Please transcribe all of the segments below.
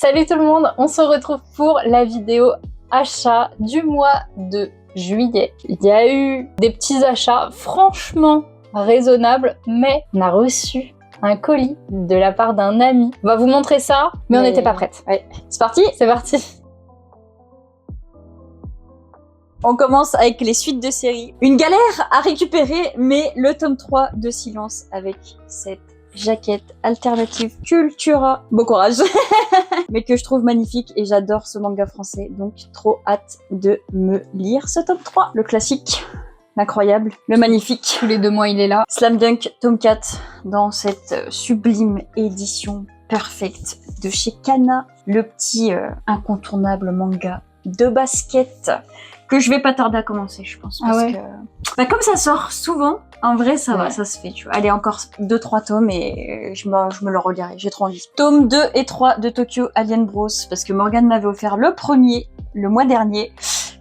Salut tout le monde, on se retrouve pour la vidéo achat du mois de juillet. Il y a eu des petits achats franchement raisonnables, mais on a reçu un colis de la part d'un ami. On va vous montrer ça, mais on n'était pas prête. Ouais. C'est parti? C'est parti. On commence avec les suites de séries. Une galère à récupérer, mais le tome 3 de Silence avec cette jaquette alternative Cultura. Bon courage. Mais que je trouve magnifique et j'adore ce manga français, donc trop hâte de me lire ce tome 3. Le classique, l'incroyable, le magnifique. Tous les 2 mois il est là. Slam Dunk tome 4 dans cette sublime édition perfecte de chez Kana. Le petit incontournable manga de basket que je vais pas tarder à commencer, je pense. Parce que comme ça sort souvent, en vrai, ça va, ça se fait. Tu vois. Allez, encore 2-3 tomes et je me le relirai. J'ai trop envie. Tome 2 et 3 de Tokyo Alien Bros. Parce que Morgane m'avait offert le premier le mois dernier.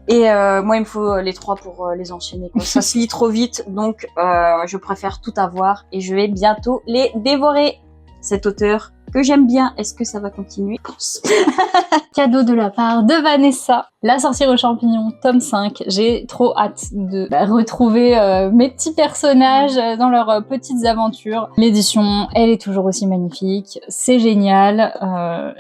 Et moi, il me faut les 3 pour les enchaîner. Quoi. Ça se lit trop vite, donc je préfère tout avoir. Et je vais bientôt les dévorer. Cet auteur que j'aime bien, est-ce que ça va continuer? Je pense. Cadeau de la part de Vanessa, La sorcière aux champignons, tome 5. J'ai trop hâte de retrouver mes petits personnages dans leurs petites aventures. L'édition, elle est toujours aussi magnifique. C'est génial.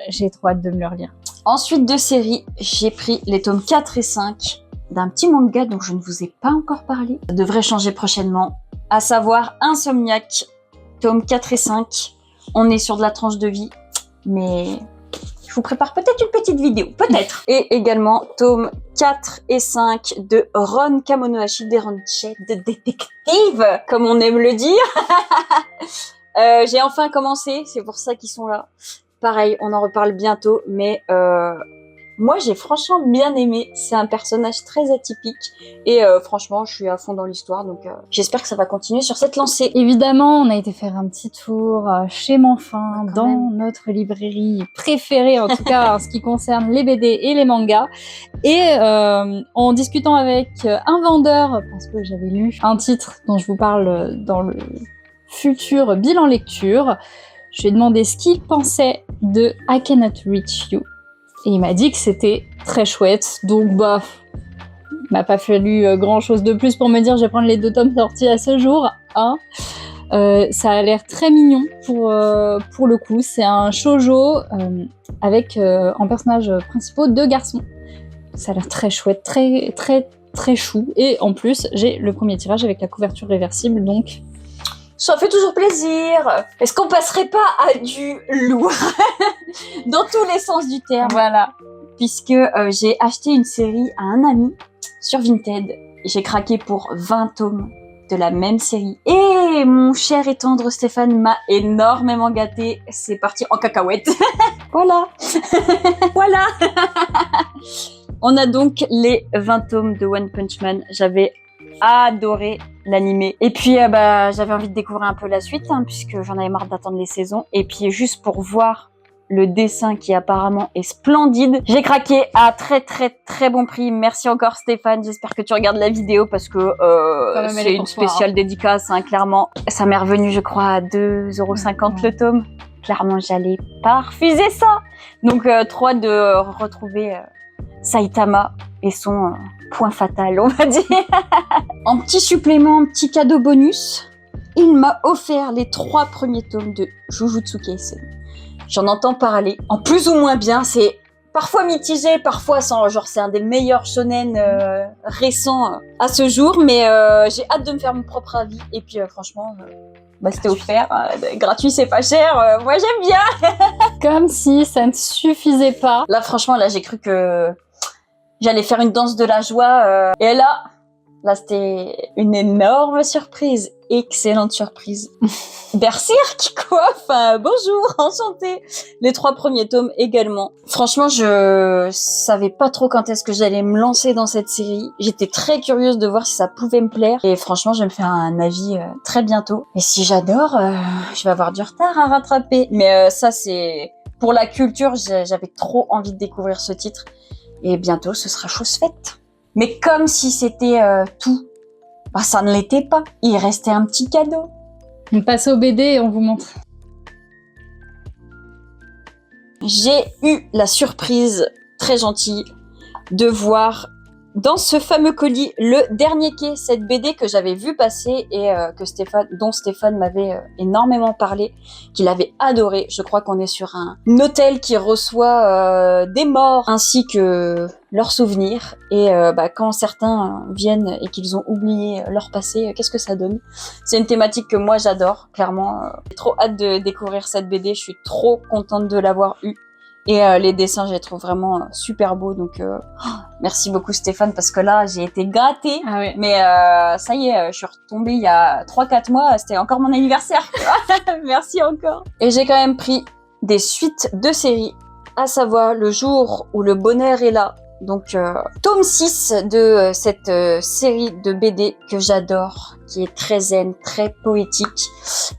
J'ai trop hâte de me le relire. Ensuite de série, j'ai pris les tomes 4 et 5 d'un petit manga dont je ne vous ai pas encore parlé. Ça devrait changer prochainement, à savoir Insomniac, tome 4 et 5. On est sur de la tranche de vie, mais je vous prépare peut-être une petite vidéo, peut-être. Et également, tome 4 et 5 de Ron Kamonohashi Déranché de détective, comme on aime le dire. J'ai enfin commencé, c'est pour ça qu'ils sont là. Pareil, on en reparle bientôt, mais moi j'ai franchement bien aimé. C'est un personnage très atypique et franchement je suis à fond dans l'histoire, donc j'espère que ça va continuer sur cette lancée. Évidemment, on a été faire un petit tour chez Manfin, dans notre librairie préférée, en tout cas en ce qui concerne les BD et les mangas. Et en discutant avec un vendeur, parce que j'avais lu un titre dont je vous parle dans le futur bilan lecture, je lui ai demandé ce qu'il pensait de I Cannot Reach You. Et il m'a dit que c'était très chouette, donc il m'a pas fallu grand chose de plus pour me dire je vais prendre les 2 tomes sortis à ce jour. Hein. Ça a l'air très mignon pour le coup, c'est un shoujo avec en personnages principaux 2 garçons. Ça a l'air très chouette, très chou, et en plus j'ai le premier tirage avec la couverture réversible, donc... Ça fait toujours plaisir. Est-ce qu'on passerait pas à du lourd dans tous les sens du terme? Voilà. Puisque j'ai acheté une série à un ami sur Vinted. J'ai craqué pour 20 tomes de la même série. Et mon cher et tendre Stéphane m'a énormément gâté. C'est parti en cacahuète. Voilà. Voilà. On a donc les 20 tomes de One Punch Man. J'avais adoré l'animé. Et puis j'avais envie de découvrir un peu la suite, hein, puisque j'en avais marre d'attendre les saisons. Et puis juste pour voir le dessin qui apparemment est splendide, j'ai craqué à très bon prix. Merci encore Stéphane, j'espère que tu regardes la vidéo parce que c'est une spéciale dédicace, hein, clairement. Ça m'est revenu je crois à 2,50 € le tome. Clairement j'allais pas refuser ça. Donc trop hâte de retrouver Saitama et son point fatal, on va dire. En petit supplément, petit cadeau bonus, il m'a offert les 3 premiers tomes de Jujutsu Kaisen. J'en entends parler, en plus ou moins bien, c'est parfois mitigé, parfois sans, genre c'est un des meilleurs shonen récents à ce jour, mais j'ai hâte de me faire mon propre avis, et puis franchement, c'était offert, gratuit c'est pas cher, moi j'aime bien. Comme si ça ne suffisait pas. Là franchement, là j'ai cru que j'allais faire une danse de la joie, et là c'était une énorme surprise, excellente surprise. Berserk quoi, enfin bonjour, enchantée. Les 3 premiers tomes également. Franchement, je savais pas trop quand est-ce que j'allais me lancer dans cette série. J'étais très curieuse de voir si ça pouvait me plaire, et franchement, je vais me faire un avis très bientôt. Et si j'adore, je vais avoir du retard à rattraper. Mais ça, c'est pour la culture. J'avais trop envie de découvrir ce titre, et bientôt, ce sera chose faite. Mais comme si c'était tout, ça ne l'était pas. Il restait un petit cadeau. On passe au BD et on vous montre. J'ai eu la surprise très gentille de voir dans ce fameux colis le dernier quai, cette BD que j'avais vu passer et dont Stéphane m'avait énormément parlé, qu'il avait adoré. Je crois qu'on est sur un hôtel qui reçoit des morts ainsi que leurs souvenirs. Et quand certains viennent et qu'ils ont oublié leur passé, qu'est-ce que ça donne? C'est une thématique que moi j'adore, clairement. J'ai trop hâte de découvrir cette BD, je suis trop contente de l'avoir eue. Et les dessins, je les trouve vraiment super beaux. Donc, merci beaucoup Stéphane, parce que là, j'ai été gâtée. Ah ouais. Mais ça y est, je suis retombée il y a 3-4 mois. C'était encore mon anniversaire. Merci encore. Et j'ai quand même pris des suites de séries, à savoir Le jour où le bonheur est là. Donc, tome 6 de cette série de BD que j'adore, qui est très zen, très poétique.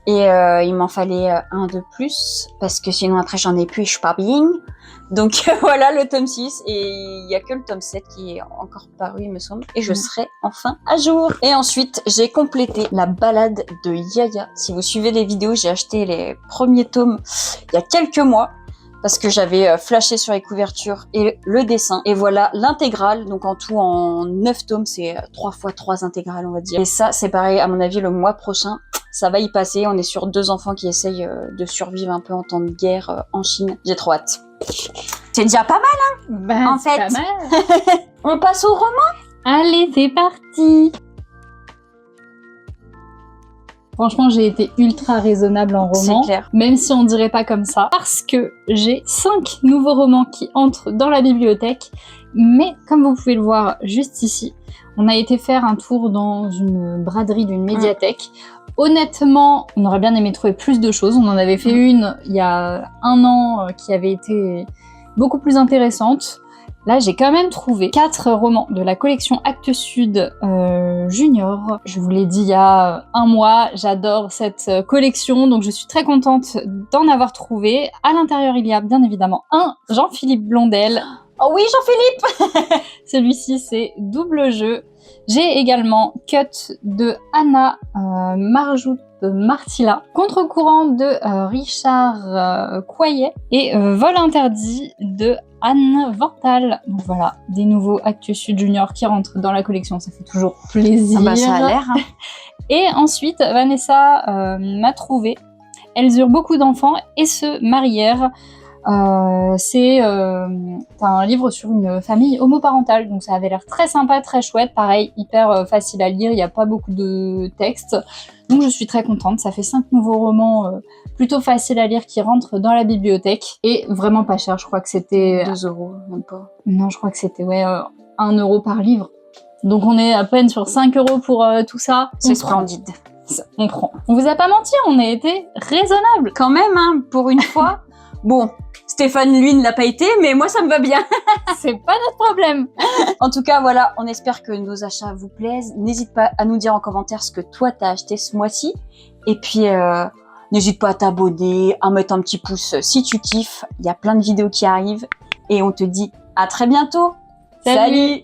Et il m'en fallait un de plus, parce que sinon après j'en ai plus et je suis pas bien. Donc voilà le tome 6, et il y a que le tome 7 qui est encore paru, il me semble, et je serai enfin à jour. Et ensuite, j'ai complété la balade de Yaya. Si vous suivez les vidéos, j'ai acheté les premiers tomes il y a quelques mois, parce que j'avais flashé sur les couvertures et le dessin. Et voilà l'intégrale, donc en tout en 9 tomes, c'est 3 fois 3 intégrales, on va dire. Et ça, c'est pareil, à mon avis, le mois prochain, ça va y passer. On est sur 2 enfants qui essayent de survivre un peu en temps de guerre en Chine. J'ai trop hâte. C'est déjà pas mal, Ben, en fait. pas mal. On passe au roman. Allez, c'est parti. Franchement, j'ai été ultra raisonnable en roman, C'est clair. même si on dirait pas comme ça, parce que j'ai 5 nouveaux romans qui entrent dans la bibliothèque. Mais comme vous pouvez le voir juste ici, on a été faire un tour dans une braderie d'une médiathèque. Honnêtement, on aurait bien aimé trouver plus de choses. On en avait fait une il y a 1 an qui avait été beaucoup plus intéressante. Là, j'ai quand même trouvé 4 romans de la collection Actes Sud Junior. Je vous l'ai dit il y a 1 mois, j'adore cette collection, donc je suis très contente d'en avoir trouvé. À l'intérieur, il y a bien évidemment un Jean-Philippe Blondel. Oh oui, Jean-Philippe. Celui-ci, c'est Double Jeu. J'ai également Cut de Anna Marjout Martilla, Contre-courant de Richard Coyet et Vol interdit de Anne Vortal. Donc voilà, des nouveaux Actes Sud Junior qui rentrent dans la collection, ça fait toujours plaisir. Ah bah ça a l'air. Hein. Et ensuite, Vanessa m'a trouvé. Elles eurent beaucoup d'enfants et se marièrent. C'est un livre sur une famille homoparentale, donc ça avait l'air très sympa, très chouette, pareil, hyper facile à lire, il n'y a pas beaucoup de texte, donc je suis très contente. Ça fait 5 nouveaux romans plutôt faciles à lire qui rentrent dans la bibliothèque, et vraiment pas cher, je crois que c'était... 2 €, même pas. Non, je crois que c'était 1 € par livre, donc on est à peine sur 5 € pour tout ça. C'est splendide. On prend. On vous a pas menti, on a été raisonnable. Quand même, hein, pour une fois. Bon, Stéphane, lui, ne l'a pas été, mais moi, ça me va bien. C'est pas notre problème. En tout cas, voilà, on espère que nos achats vous plaisent. N'hésite pas à nous dire en commentaire ce que toi, t'as acheté ce mois-ci. Et puis, n'hésite pas à t'abonner, à mettre un petit pouce si tu kiffes. Il y a plein de vidéos qui arrivent. Et on te dit à très bientôt. Salut.